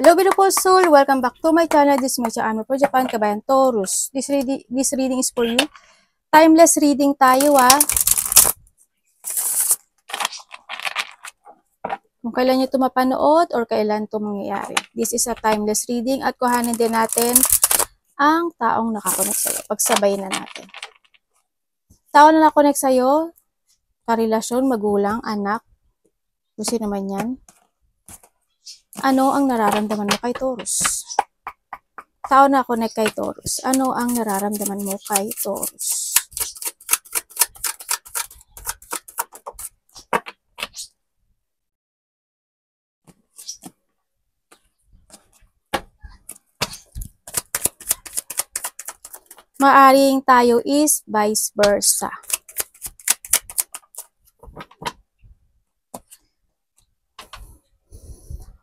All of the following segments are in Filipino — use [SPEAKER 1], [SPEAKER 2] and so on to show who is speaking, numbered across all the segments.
[SPEAKER 1] Hello beautiful soul, welcome back to my channel. This is my channel for Japan, Kabayan Taurus. This reading is for you. Timeless reading tayo Kung kailan nyo ito mapanood or kailan ito mangyayari. This is a timeless reading at kuhanin din natin ang taong nakakonect sa'yo. Pagsabay na natin. Tao na nakakonect sa'yo, karelasyon, magulang, anak, kung sino man yan. Ano ang nararamdaman mo kay Taurus? Tao na connect kay Taurus. Ano ang nararamdaman mo kay Taurus? Maaring tayo is vice versa.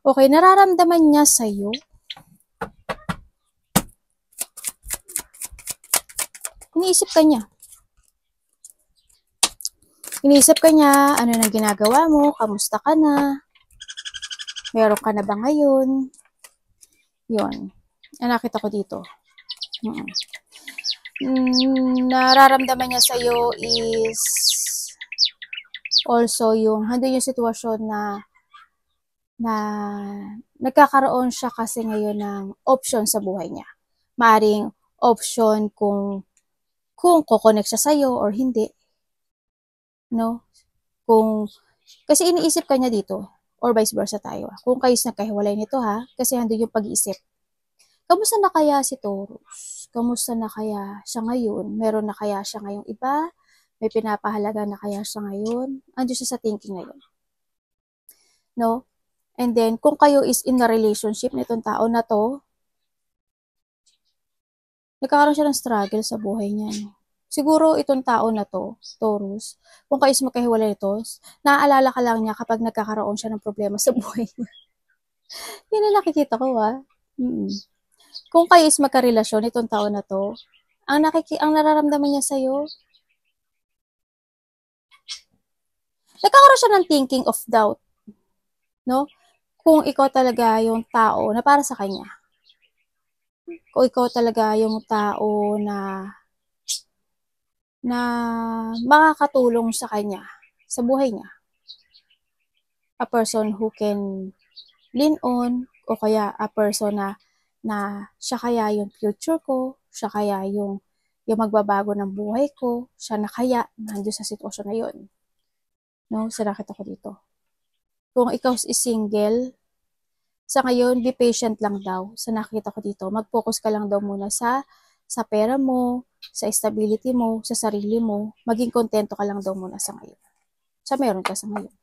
[SPEAKER 1] Okay, nararamdaman niya sa'yo. Iniisip ka niya. Iniisip ka niya, ano na ginagawa mo, kamusta ka na, meron ka na ba ngayon? Yun. Nakita ko dito. Nararamdaman niya sa'yo is also yung, hando yung sitwasyon na nagkakaroon siya kasi ngayon ng option sa buhay niya. Maaring option kung kukonek siya sa'yo or hindi. No? Kasi iniisip ka niya dito, or vice versa tayo. Kung kayo's nagkahiwalay nito kasi hando yung pag-iisip. Kamusta na kaya si Taurus? Kamusta na kaya siya ngayon? Meron na kaya siya ngayong iba? May pinapahalaga na kaya siya ngayon? Ando siya sa thinking ngayon. No? And then, kung kayo is in a relationship nitong tao na to, nagkakaroon siya ng struggle sa buhay niya. Siguro itong tao na to, Taurus, kung kayo is magkahiwalay nito, naaalala ka lang niya kapag nagkakaroon siya ng problema sa buhay niya. Yan ang nakikita ko Kung kayo is magkarelasyon itong tao na to, ang nararamdaman niya sa'yo, nagkakaroon siya ng thinking of doubt. No? Kung ikaw talaga yung tao na para sa kanya. Kung ikaw talaga yung tao na makakatulong sa kanya, sa buhay niya. A person who can lean on, o kaya a person na siya kaya yung future ko, siya kaya yung magbabago ng buhay ko, siya na kaya nandiyo sa sitwasyon na yun. No? So, nakita ko dito. Kung ikaw is single, sa ngayon, be patient lang daw. Sa nakita ko dito, mag-focus ka lang daw muna sa pera mo, sa stability mo, sa sarili mo. Maging kontento ka lang daw muna sa ngayon. Sa meron ka sa ngayon.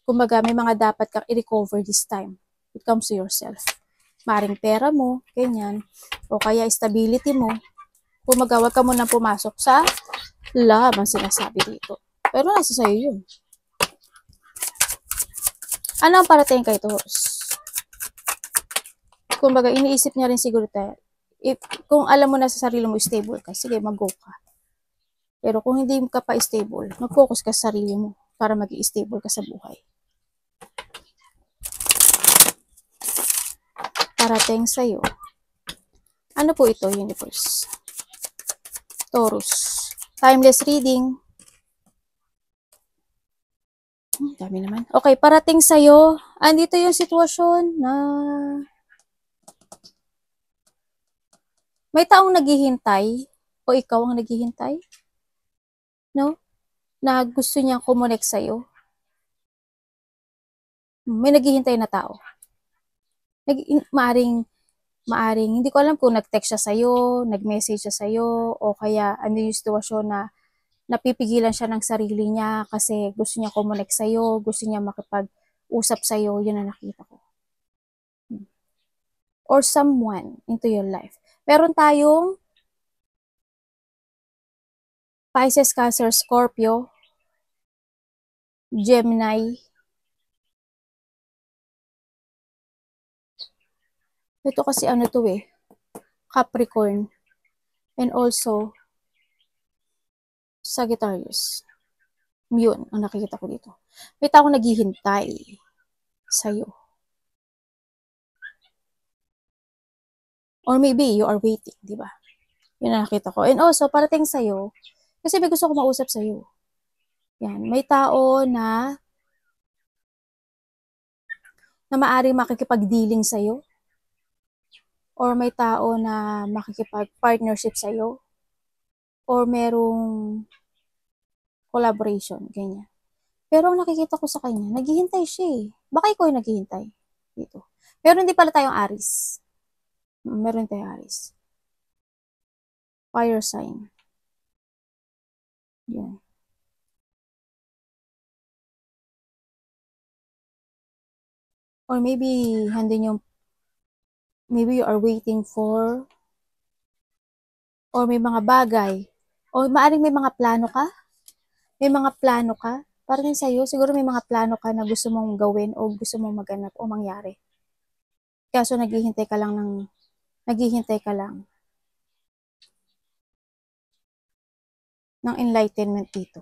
[SPEAKER 1] Kumbaga, may mga dapat kang i-recover this time. It comes to yourself. Maring pera mo, ganyan. O kaya stability mo. Kumbaga, wag ka muna pumasok sa love ang sinasabi dito. Pero nasa sa'yo yun. Ano ang parating kay Taurus? Kumbaga, iniisip niya rin siguro tayo. Kung alam mo na sa sarili mo stable ka, sige, mag-go ka. Pero kung hindi ka pa stable, mag-focus ka sa sarili mo para maging stable ka sa buhay. Parating sa'yo. Ano po ito, universe? Taurus. Timeless reading. Dami naman. Okay, parating sa'yo. Andito yung sitwasyon na may taong naghihintay o ikaw ang naghihintay. No? Na gusto niyang kumonek sa'yo. May naghihintay na tao. Maaring, hindi ko alam kung nag-text siya sa'yo, nag-message siya sa'yo, o kaya ano yung sitwasyon na napipigilan siya ng sarili niya kasi gusto niya kumonek sa'yo, gusto niya makipag-usap sa'yo, yun ang nakita ko. Or someone into your life. Meron tayong Pisces, Cancer, Scorpio, Gemini. Ito kasi ano to Capricorn. And also, Sagittarius. Yun, ang nakikita ko dito. May taong naghihintay sa'yo. Or maybe you are waiting, di ba? Yun ang nakita ko. And also, parating sa'yo, kasi may gusto ko mausap sa'yo. Yan, may tao na maaaring makikipag-dealing sa'yo. Or may tao na makikipag-partnership sa'yo. Or merong collaboration, ganyan. Pero ang nakikita ko sa kanya, naghihintay siya eh. Baka ikaw yung naghihintay dito. Pero hindi pala tayong Aries. Meron tayong Aries. Fire sign. Yan. Or maybe, maybe you are waiting for, or may mga bagay, o maaring may mga plano ka, parang sa'yo, siguro may mga plano ka na gusto mong gawin o gusto mong maganap o mangyari. Kaso naghihintay ka lang ng enlightenment dito.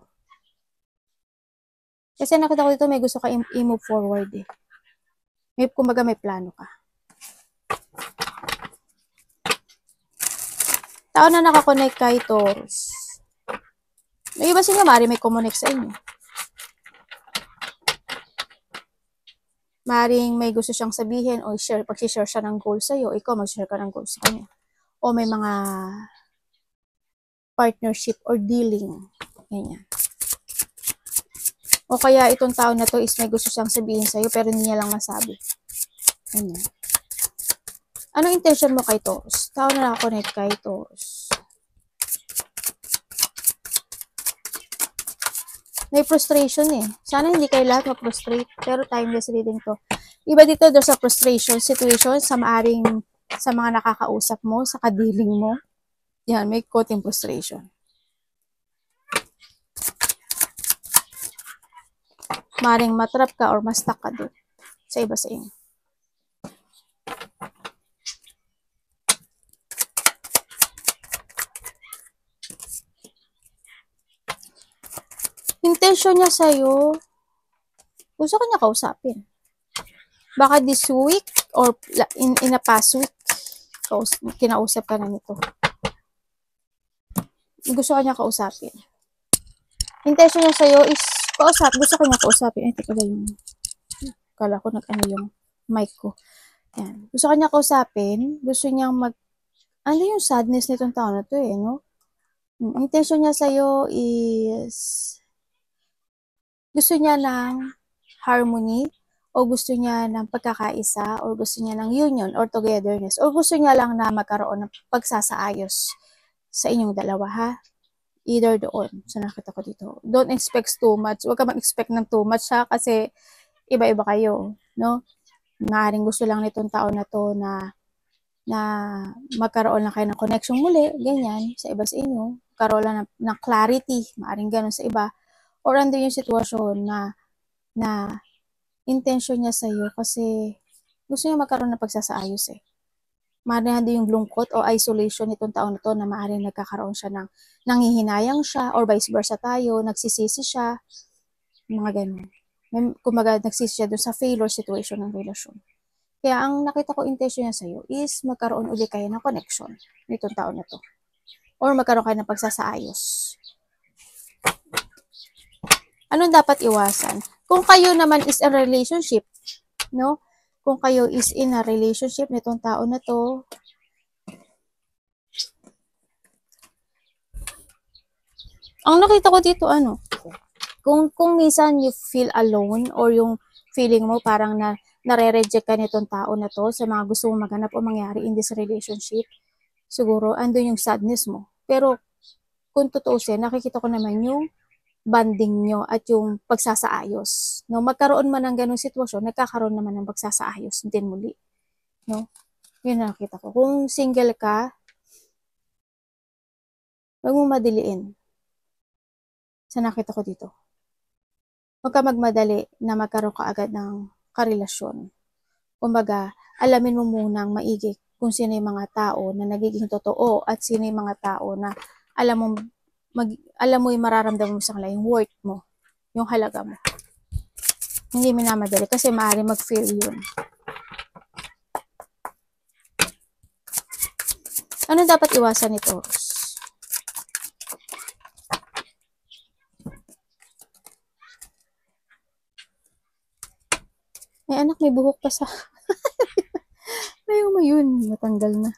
[SPEAKER 1] Kasi nakita ko dito may gusto ka i-move forward eh. Kumbaga may plano ka. Tao na nakakonect kay Taurus. May iba siya may connect sa inyo. Maring may gusto siyang sabihin o pag-share siya ng goal sa'yo, ikaw mag-share ka ng goal sa kanya. O may mga partnership or dealing. Ganyan. O kaya itong tao na to is may gusto siyang sabihin sa'yo pero hindi niya lang masabi. Ganyan. Anong intention mo kay Taurus? Tao na nakakonect kay Taurus. May frustration eh. Sana hindi kayo lahat ma-frustrate. Pero timeless reading to. Iba dito, there's a frustration situation sa maaring sa mga nakakausap mo, sa kadiling mo. Yan, may konting frustration. Maaring matrap ka or ma-stuck ka doon sa iba sa inyo. Intention niya sa'yo, gusto ka niya kausapin. Baka this week or in a past week, kinausap ka na nito. Gusto ka niya kausapin. Intention niya sa'yo is gusto ka niya kausapin. Ay, teka lang yung, kala ko nag-ano yung mic ko. Yan. Gusto ka niya kausapin, gusto niyang ano yung sadness nitong tao na to eh, no? Ang intention niya sa'yo is, gusto niya ng harmony, o gusto niya ng pagkakaisa, or gusto niya ng union, or togetherness, or gusto niya lang na magkaroon ng pagsasaayos sa inyong dalawa, ha? Either doon. So, nakita ko dito. Don't expect too much. Huwag ka mag-expect ng too much, ha? Kasi, iba-iba kayo, no? Maaaring gusto lang nitong tao na to na magkaroon lang kayo ng connection muli, ganyan, sa iba sa inyo. Magkaroon lang ng clarity, maaaring ganun sa iba. Or andun yung sitwasyon na intention niya sa'yo kasi gusto niya magkaroon ng pagsasaayos eh. Maaaring andun yung lungkot o isolation nitong taon na to na maaaring nagkakaroon siya ng nanghihinayang siya or vice versa tayo, nagsisisi siya, mga ganun. Kumbaga, nagsisi siya dun sa failure situation ng relasyon. Kaya ang nakita ko intention niya sa'yo is magkaroon uli kayo ng connection nitong taon na to. Or magkaroon kayo ng pagsasaayos. Anong dapat iwasan? Kung kayo naman is a relationship, no? Kung kayo is in a relationship nitong tao na to, ang nakita ko dito, kung minsan you feel alone or yung feeling mo parang nare-reject ka nitong tao na to sa mga gusto mong maganap o mangyari in this relationship, siguro andun yung sadness mo. Pero kung tutuusin, nakikita ko naman yung banding nyo at yung pagsasaayos. No, magkaroon man ng ganung sitwasyon, nagkakaroon naman ng pagsasaayos din muli. No? Yun nakita ko. Kung single ka, huwag mo madiliin. Sa nakita ko dito. Huwag ka magmadali na magkaroon ka agad ng karelasyon. Kumbaga, alamin mo munang maigi kung sino yung mga tao na nagiging totoo at sino yung mga tao na alam mo yung mararamdaman mo sa kanila, yung worth mo, yung halaga mo. Hindi minamadali kasi maaari mag-fear yun. Ano dapat iwasan ni Taurus? May anak, may buhok pa sa... Ayaw mo yun, matanggal na.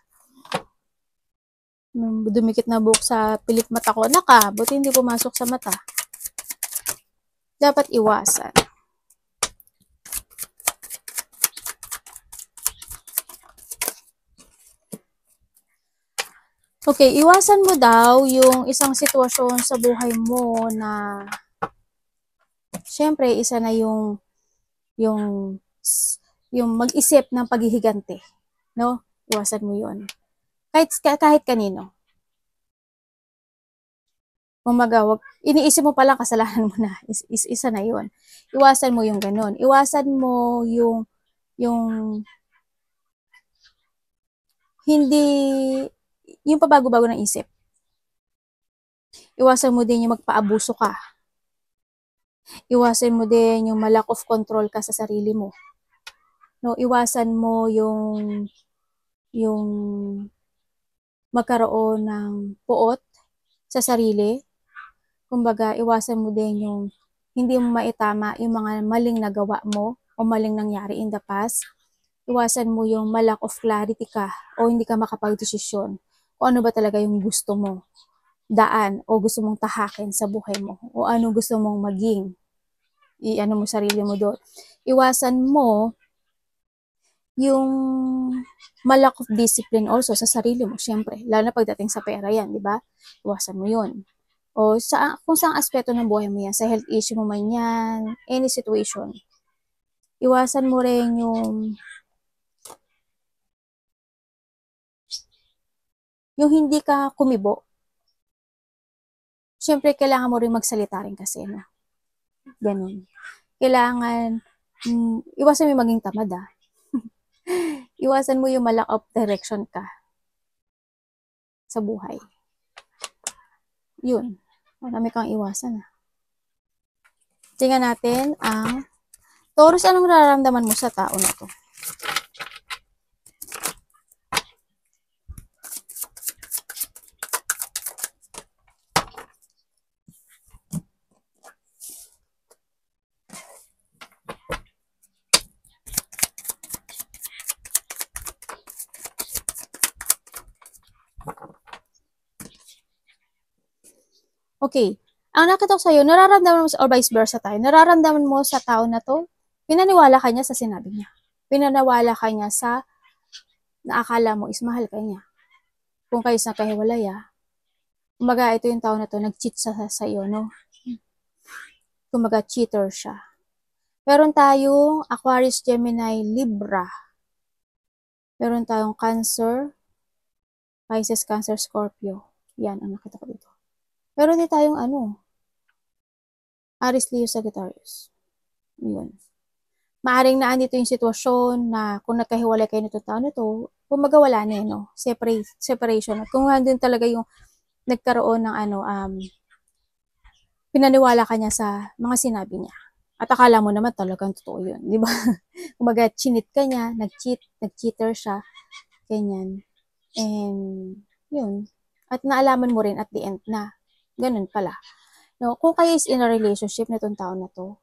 [SPEAKER 1] Dumikit na buhok sa pilik mata ko. Naka, buti hindi pumasok sa mata. Dapat iwasan. Okay, iwasan mo daw yung isang sitwasyon sa buhay mo na syempre isa na yung mag-isip ng paghihigante, no? Iwasan mo 'yon. Kahit kanino. Kumaga, iniisip mo pa lang kasalanan mo na. Isa na 'yon. Iwasan mo yung ganun. Iwasan mo yung hindi yung pabago-bago ng isip. Iwasan mo din yung magpaabuso ka. Iwasan mo din yung lack of control ka sa sarili mo. No, iwasan mo yung magkaroon ng puot sa sarili. Kumbaga, iwasan mo din yung hindi mo maitama yung mga maling nagawa mo o maling nangyari in the past. Iwasan mo yung lack of clarity ka o hindi ka makapag-desisyon kung ano ba talaga yung gusto mo daan o gusto mong tahakin sa buhay mo o ano gusto mong maging. I-ano mo sarili mo doon. Iwasan mo yung lack of discipline also sa sarili mo, syempre. Lalo na pagdating sa pera yan, di ba? Iwasan mo yun. O kung saang aspeto ng buhay mo yan, sa health issue mo man yan, any situation. Iwasan mo rin yung hindi ka kumibo. Syempre, kailangan mo rin magsalita rin kasi, no? Ganun. Kailangan, iwasan mo maging tamad, ah. Iwasan mo yung lack of direction ka sa buhay. Yun. Marami kang iwasan, ah. Tingnan natin ang Taurus, anong nararamdaman mo sa tao na to? Okay. Ang nakita ko sa'yo, nararamdaman mo or vice versa tayo, nararamdaman mo sa tao na to, pinaniwala ka niya sa sinabi niya. Pinaniwala ka niya sa naakala mo is mahal ka niya. Kung kayo sa kahiwalaya, kumbaga ito yung tao na to, nag-cheat sa iyo, no? Kumbaga cheater siya. Meron tayong Aquarius, Gemini, Libra. Meron tayong Cancer, Pisces, Cancer, Scorpio. Yan ang nakita ko dito. Meron din tayong Aries, Leo, Sagittarius. Yun. Maaring na andito yung sitwasyon na kung nagkahiwalay kayo nito tao nito, kumaga wala na no? Separation. At kung andun talaga yung nagkaroon ng pinaniwala ka niya sa mga sinabi niya. At akala mo naman talagang totoo yun, di ba? Kumaga chinit ka niya, nag-cheater siya, ganyan. And yun. At naalaman mo rin at the end na ganun pala. No, kung kayo is in a relationship nitong tao na to,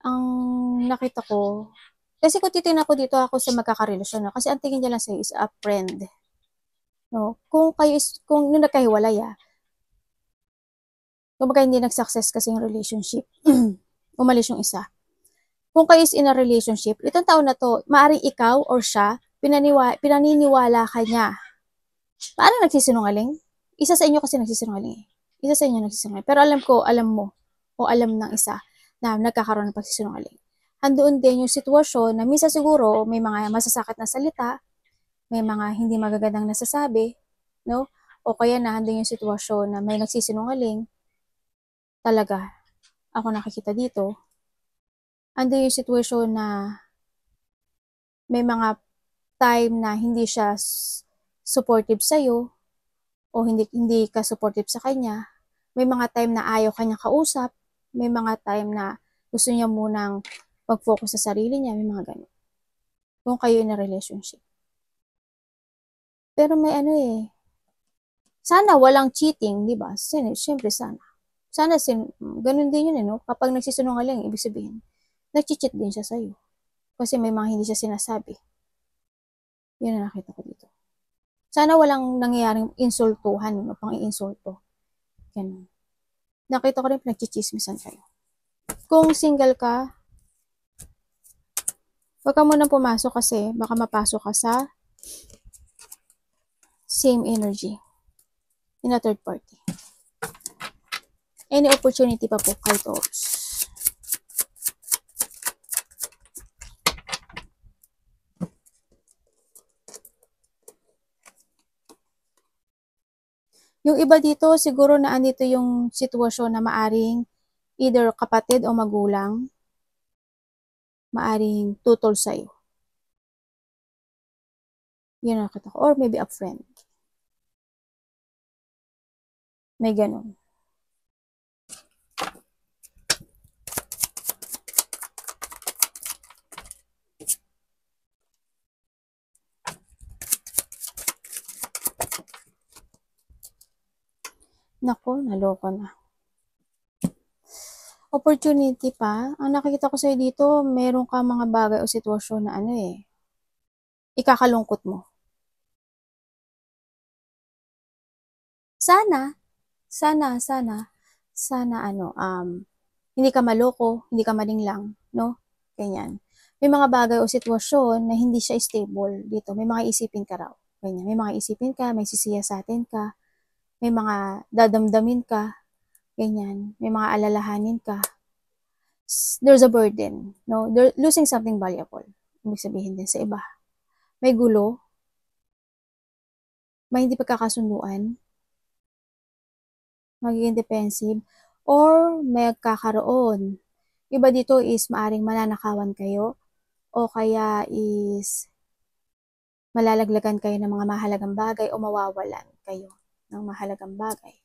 [SPEAKER 1] ang nakita ko, kasi kung titignan ko dito ako sa magkakarelasyon, no? Kasi ang tingin niya lang sa'yo is a friend. No? Kung nung nagkahiwalay, kung baka hindi nag-success kasi yung relationship, umalis yung isa. Kung kayo is in a relationship, itong tao na to, maaaring ikaw or siya, pinaniniwala ka niya. Paano nagsisinungaling? Isa sa inyo kasi nagsisinungaling eh. Isa sa inyo nagsisinungaling. Pero alam mo, o alam ng isa, na nagkakaroon ng pagsisinungaling. Andoon din yung sitwasyon na minsan siguro may mga masasakit na salita, may mga hindi magagandang nasasabi, no? O kaya na andun yung sitwasyon na may nagsisinungaling, talaga, ako nakikita dito, andun yung sitwasyon na may mga time na hindi siya supportive sa'yo, o hindi ka supportive sa kanya, may mga time na ayaw kanya kausap, may mga time na gusto niya munang mag-focus sa sarili niya, may mga ganun. Kung kayo in a relationship. Pero may ano sana walang cheating, di ba? Siyempre sana. Sana, ganun din yun, no? Kapag nagsisinungaling, ibig sabihin, nag-cheat din siya sa'yo. Kasi may mga hindi siya sinasabi. Yun ang nakita ko dito. Sana walang nangyayaring insultuhan, no? Pang-iinsulto. Ganun. Nakita ko rin pinagchichismisan kayo. Kung single ka, huwag ka munang pumasok kasi baka mapasok ka sa same energy in a third party. Any opportunity pa po kay Taurus. Yung iba dito, siguro na andito yung sitwasyon na maaring either kapatid o magulang, maaring tutol sa'yo. Yun ang nakita ko. Or maybe a friend. May ganun. Nako, naloko na. Opportunity pa. Ang nakikita ko sa'yo dito, meron ka mga bagay o sitwasyon na ikakalungkot mo. Sana hindi ka maloko, hindi ka malinglang, no? Ganyan. May mga bagay o sitwasyon na hindi siya stable dito. May mga isipin ka raw. Ganyan. May mga isipin ka, may sisiyasatin ka, may mga dadamdamin ka, ganyan. May mga alalahanin ka. There's a burden, no? They're losing something valuable. Ibig sabihin din sa iba. May gulo, may hindi pagkakasunduan, magiging defensive, or may kakaroon. Iba dito is maaring mananakawan kayo, o kaya is malalaglagan kayo ng mga mahalagang bagay o mawawalan kayo ng mahalagang bagay.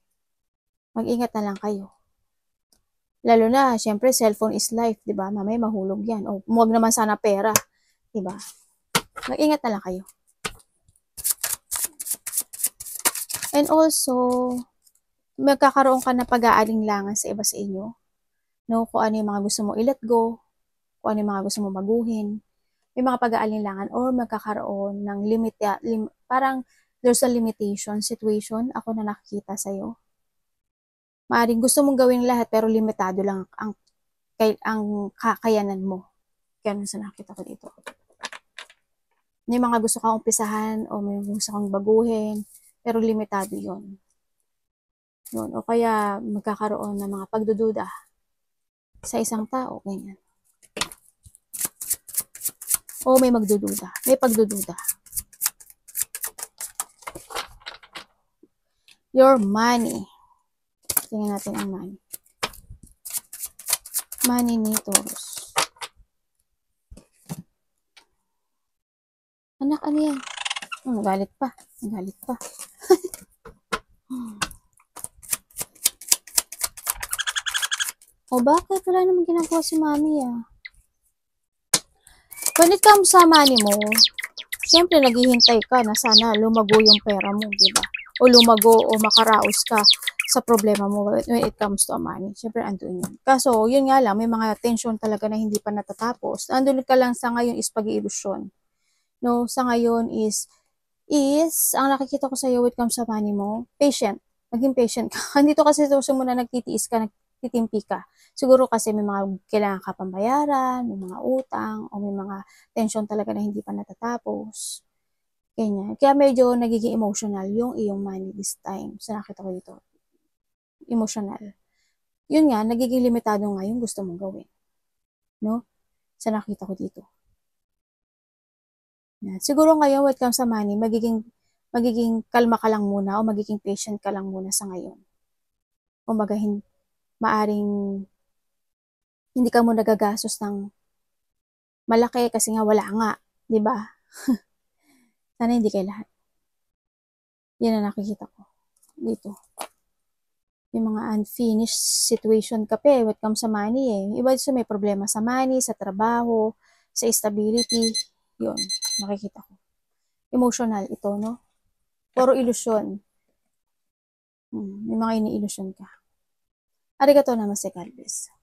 [SPEAKER 1] Mag-ingat na lang kayo. Lalo na, syempre, cellphone is life, di ba? Mamaya mahulog yan. O, huwag naman sana pera, di ba? Mag-ingat na lang kayo. And also, magkakaroon ka na pag-aalinlangan sa iba sa inyo. No? Kung ano yung mga gusto mo i-let go, kung ano yung mga gusto mo baguhin, may mga pag-aalinlangan or magkakaroon ng parang there's a limitation situation ako na nakikita sa'yo. Maaring gusto mong gawin lahat pero limitado lang ang kakayanan mo. Ganun sa nakita ko dito. May mga gusto kang umpisahan o may gusto kang baguhin pero limitado yon. Yun. O kaya magkakaroon ng mga pagdududa sa isang tao. Ganyan. O may magdududa. May pagdududa. Your money. Tingnan natin ang money. Money ni Taurus. Anak, ano yan? Nagalit pa. Nagalit pa. O bakit? Wala naman ginagawa si mami When it comes sa money mo, siyempre naghihintay ka na sana lumago yung pera mo, di ba? O lumago o makaraos ka sa problema mo when it comes to money. Siyempre, andun yun. Kaso, yun nga lang, may mga tension talaga na hindi pa natatapos. Andun ka lang sa ngayon is pag-iilusyon. No, sa ngayon is ang nakikita ko sa iyo when it comes sa money mo, patient. Maging patient ka. Dito kasi sa mo na nagtitiis ka, nagtitimpi ka. Siguro kasi may mga kailangan ka pambayaran, may mga utang, o may mga tension talaga na hindi pa natatapos. Ganyan. Kaya medyo nagiging emotional yung iyong money this time. So, nakita ko dito. Emotional. Yun nga, nagiging limitado nga yung gusto mong gawin. No? So, nakita ko dito. Yan. Siguro ngayon, when it comes sa money, magiging kalma ka lang muna o magiging patient ka lang muna sa ngayon. O maaring hindi ka mo nagagastos ng malaki kasi nga wala nga, di ba? Sana hindi kayo lahat. Yan ang nakikita ko dito. Yung mga unfinished situation ka pa when it comes sa money Iba sa may problema sa money, sa trabaho, sa stability. Yun, nakikita ko. Emotional ito, no? Puro ilusyon. May mga iniilusyon ka. Arigatou namaste, God bless.